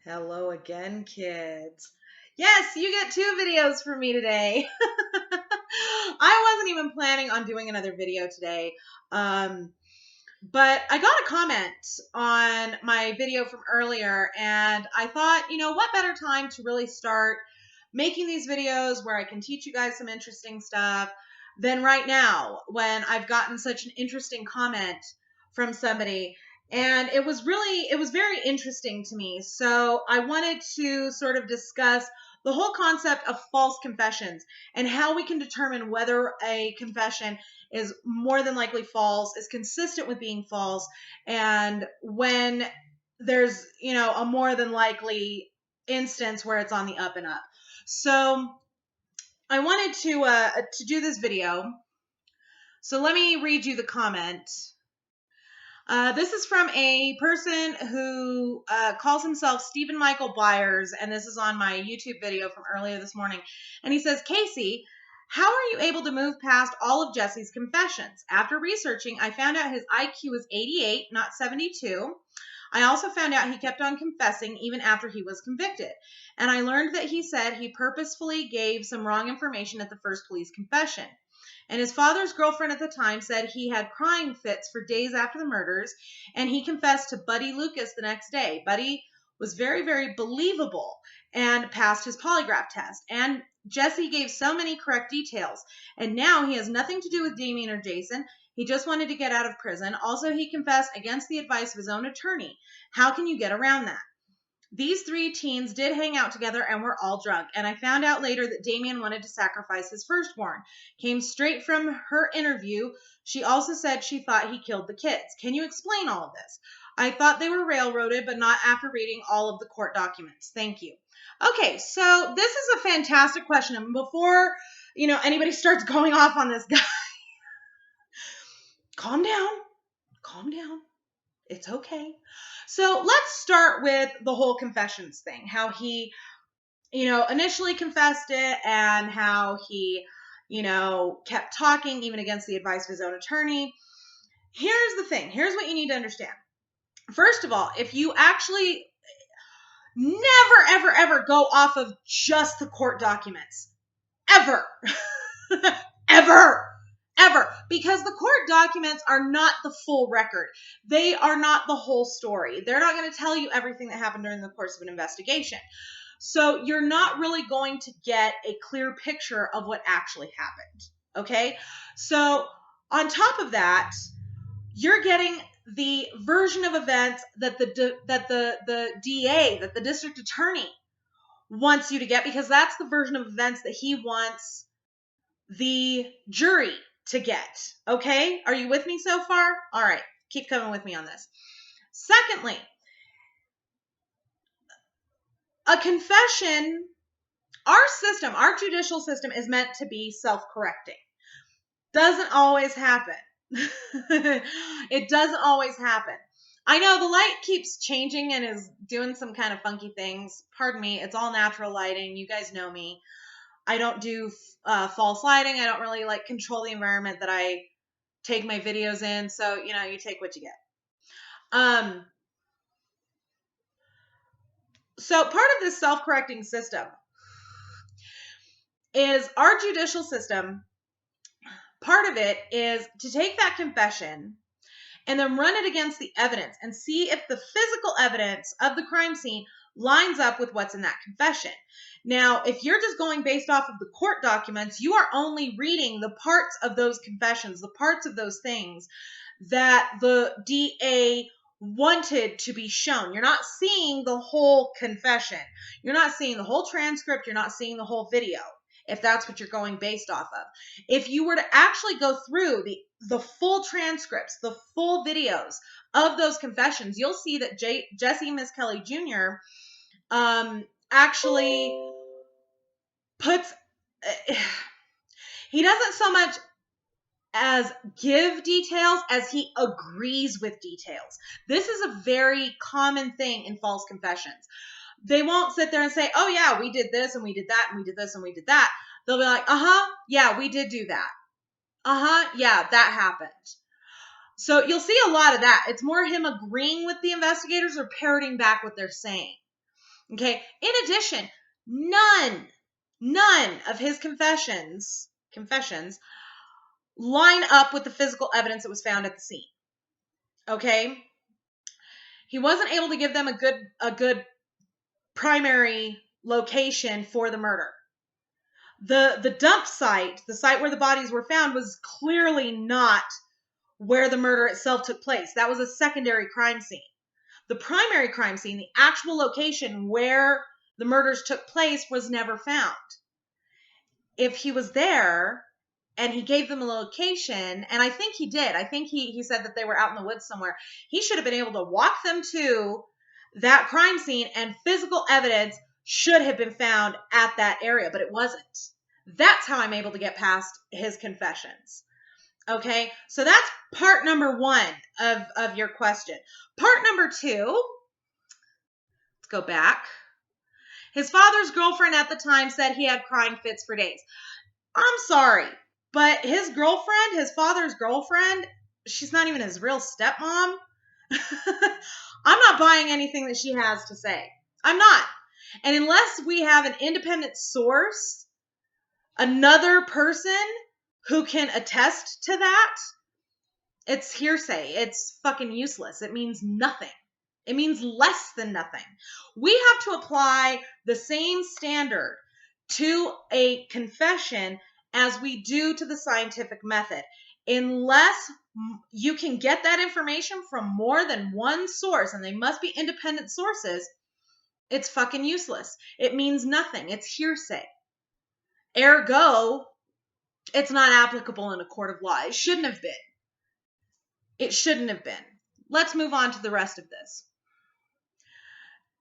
Hello again, kids. Yes, you get 2 videos from me today. I wasn't even planning on doing another video today. Um, but I got a comment on my video from earlier, and I thought, what better time to really start making these videos where I can teach you guys some interesting stuff than right now when I've gotten such an interesting comment from somebody. And it was very interesting to me. So I wanted to sort of discuss the whole concept of false confessions and how we can determine whether a confession is more than likely false, is consistent with being false, and when there's, a more than likely instance where it's on the up and up. So I wanted to do this video. So let me read you the comment. This is from a person who calls himself Stephen Michael Byers, and this is on my YouTube video from earlier this morning. And he says, Casey, how are you able to move past all of Jesse's confessions? After researching, I found out his IQ is 88, not 72. I also found out he kept on confessing even after he was convicted. And I learned that he said he purposefully gave some wrong information at the first police confession. And his father's girlfriend at the time said he had crying fits for days after the murders, and he confessed to Buddy Lucas the next day. Buddy was very, very believable and passed his polygraph test. And Jesse gave so many correct details. And now he has nothing to do with Damien or Jason. He just wanted to get out of prison. Also, he confessed against the advice of his own attorney. How can you get around that? These 3 teens did hang out together and were all drunk, and I found out later that Damien wanted to sacrifice his firstborn. Came straight from her interview. She also said she thought he killed the kids. Can you explain all of this? I thought they were railroaded, but not after reading all of the court documents. Thank you. Okay, so this is a fantastic question. And before, anybody starts going off on this guy, calm down. Calm down. It's okay. So let's start with the whole confessions thing, how he, initially confessed it and how he, kept talking even against the advice of his own attorney. Here's the thing. Here's what you need to understand. First of all, if you actually never, ever, ever go off of just the court documents, ever, ever, ever, because the court documents are not the full record. They are not the whole story. They're not going to tell you everything that happened during the course of an investigation. So you're not really going to get a clear picture of what actually happened. Okay? So on top of that, you're getting the version of events that the DA, that the district attorney wants you to get, because that's the version of events that he wants the jury to get. Okay? Are you with me so far? All right. Keep coming with me on this. Secondly, a confession, our judicial system is meant to be self-correcting. Doesn't always happen. It doesn't always happen. I know the light keeps changing and is doing some kind of funky things. Pardon me. It's all natural lighting. You guys know me. I don't do false lighting. I don't really control the environment that I take my videos in. So, you take what you get. So part of this self-correcting system is our judicial system. Part of it is to take that confession and then run it against the evidence and see if the physical evidence of the crime scene lines up with what's in that confession. Now, if you're just going based off of the court documents, you are only reading the parts of those confessions, the parts of those things that the DA wanted to be shown. You're not seeing the whole confession. You're not seeing the whole transcript. You're not seeing the whole video, if that's what you're going based off of. If you were to actually go through the full transcripts, the full videos of those confessions, you'll see that Jesse Kelly Jr. Actually puts, he doesn't so much as give details as he agrees with details. This is a very common thing in false confessions. They won't sit there and say, oh yeah, we did this and we did that and we did this and we did that. They'll be like, yeah, we did do that. Yeah, that happened. So you'll see a lot of that. It's more him agreeing with the investigators or parroting back what they're saying. Okay. In addition, none of his confessions line up with the physical evidence that was found at the scene. Okay. He wasn't able to give them a good primary location for the murder. The dump site, the site where the bodies were found, was clearly not where the murder itself took place. That was a secondary crime scene. The primary crime scene, the actual location where the murders took place, was never found. If he was there and he gave them a location, and I think he did, I think he said that they were out in the woods somewhere, he should have been able to walk them to that crime scene, and physical evidence should have been found at that area, but it wasn't. That's how I'm able to get past his confessions. Okay, so that's part number one of your question. Part number two, let's go back. His father's girlfriend at the time said he had crying fits for days. I'm sorry, but his girlfriend, his father's girlfriend, she's not even his real stepmom. I'm not buying anything that she has to say. I'm not. And unless we have an independent source, another person who can attest to that, it's hearsay. It's fucking useless. It means nothing. It means less than nothing. We have to apply the same standard to a confession as we do to the scientific method. Unless you can get that information from more than one source, and they must be independent sources, it's fucking useless. It means nothing. It's hearsay. Ergo, it's not applicable in a court of law. It shouldn't have been. It shouldn't have been. Let's move on to the rest of this.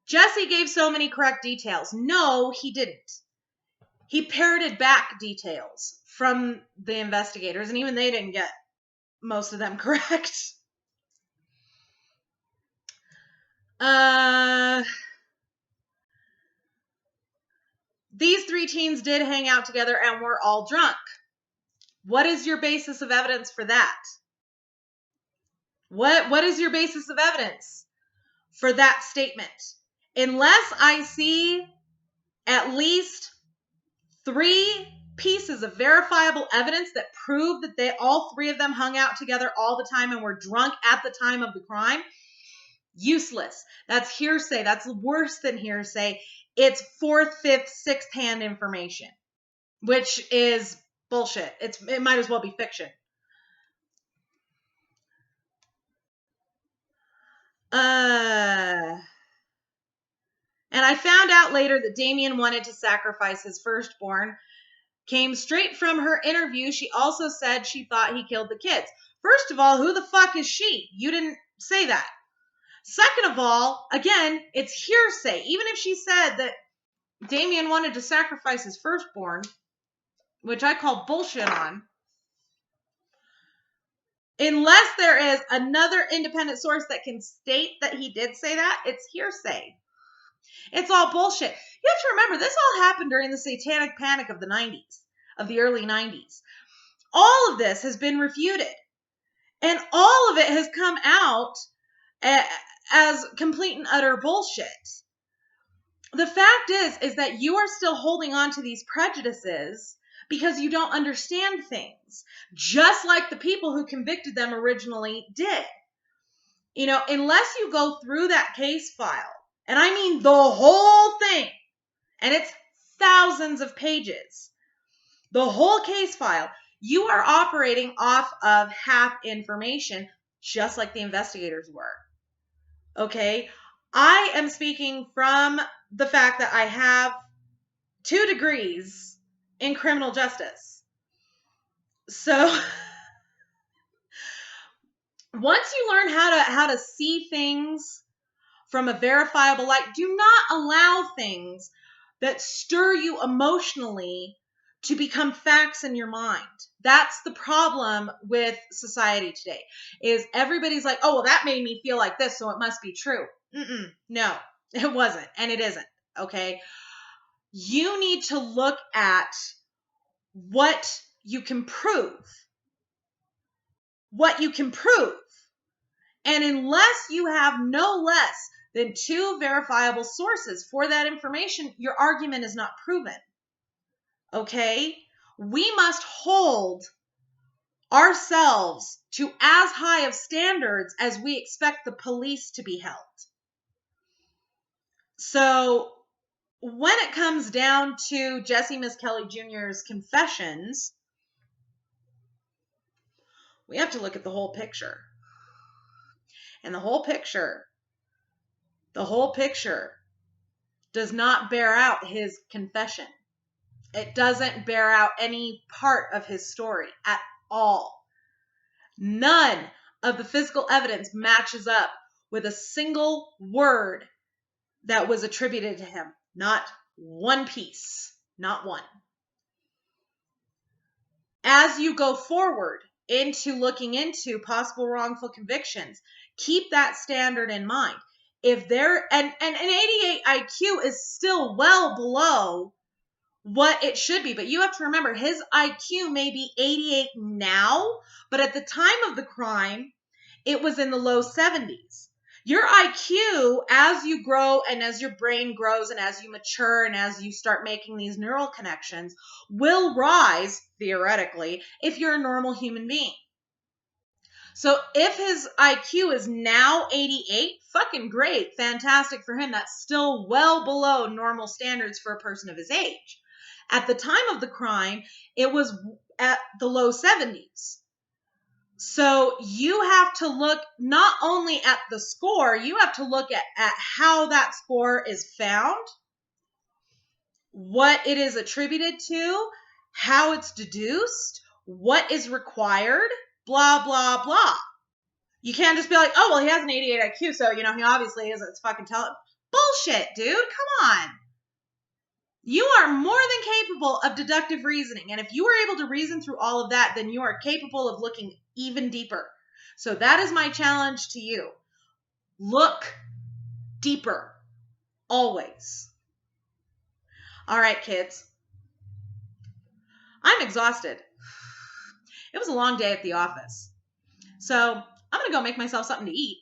Jesse gave so many correct details. No, he didn't. He parroted back details from the investigators, and even they didn't get most of them correct. These three teens did hang out together and were all drunk. What is your basis of evidence for that? What is your basis of evidence for that statement? Unless I see at least 3 pieces of verifiable evidence that prove that all 3 of them hung out together all the time and were drunk at the time of the crime, useless. That's hearsay. That's worse than hearsay. It's 4th, 5th, 6th hand information, which is bullshit. It might as well be fiction. And I found out later that Damien wanted to sacrifice his firstborn. Came straight from her interview. She also said she thought he killed the kids. First of all, who the fuck is she? You didn't say that. Second of all, again, it's hearsay. Even if she said that Damien wanted to sacrifice his firstborn, which I call bullshit on, unless there is another independent source that can state that he did say that, it's hearsay. It's all bullshit. You have to remember, this all happened during the satanic panic of the 90s, of the early 90s. All of this has been refuted. And all of it has come out as complete and utter bullshit. The fact is that you are still holding on to these prejudices because you don't understand things, just like the people who convicted them originally did. You know, unless you go through that case file, and I mean the whole thing, and it's thousands of pages, the whole case file, you are operating off of half information, just like the investigators were. Okay? I am speaking from the fact that I have 2 degrees in criminal justice. So once you learn how to see things from a verifiable light, do not allow things that stir you emotionally to become facts in your mind. That's the problem with society today, is everybody's like, oh, well, that made me feel like this, so it must be true. No, it wasn't, and it isn't, okay? You need to look at what you can prove. What you can prove. And unless you have no less than two verifiable sources for that information, your argument is not proven. Okay? We must hold ourselves to as high of standards as we expect the police to be held. So when it comes down to Jesse Miss Kelly Jr.'s confessions, we have to look at the whole picture. And the whole picture does not bear out his confession. It doesn't bear out any part of his story at all. None of the physical evidence matches up with a single word that was attributed to him. Not one piece. Not one. As you go forward into looking into possible wrongful convictions, keep that standard in mind. If there and an 88 IQ is still well below what it should be, but you have to remember his IQ may be 88 now, but at the time of the crime, it was in the low 70s. Your IQ, as you grow and as your brain grows and as you mature and as you start making these neural connections, will rise, theoretically, if you're a normal human being. So if his IQ is now 88, fucking great, fantastic for him. That's still well below normal standards for a person of his age. At the time of the crime, it was at the low 70s. So you have to look not only at the score, you have to look at how that score is found, what it is attributed to, how it's deduced, what is required, blah, blah, blah. You can't just be like, oh, well, he has an 88 IQ, so, he obviously is. It's fucking bullshit, dude. Come on. You are more than capable of deductive reasoning. And if you were able to reason through all of that, then you are capable of looking even deeper. So that is my challenge to you. Look deeper. Always. All right, kids. I'm exhausted. It was a long day at the office. So I'm going to go make myself something to eat.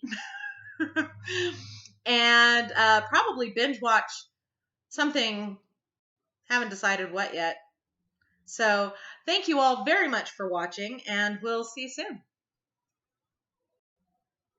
And probably binge watch something. Haven't decided what yet. So thank you all very much for watching, and we'll see you soon.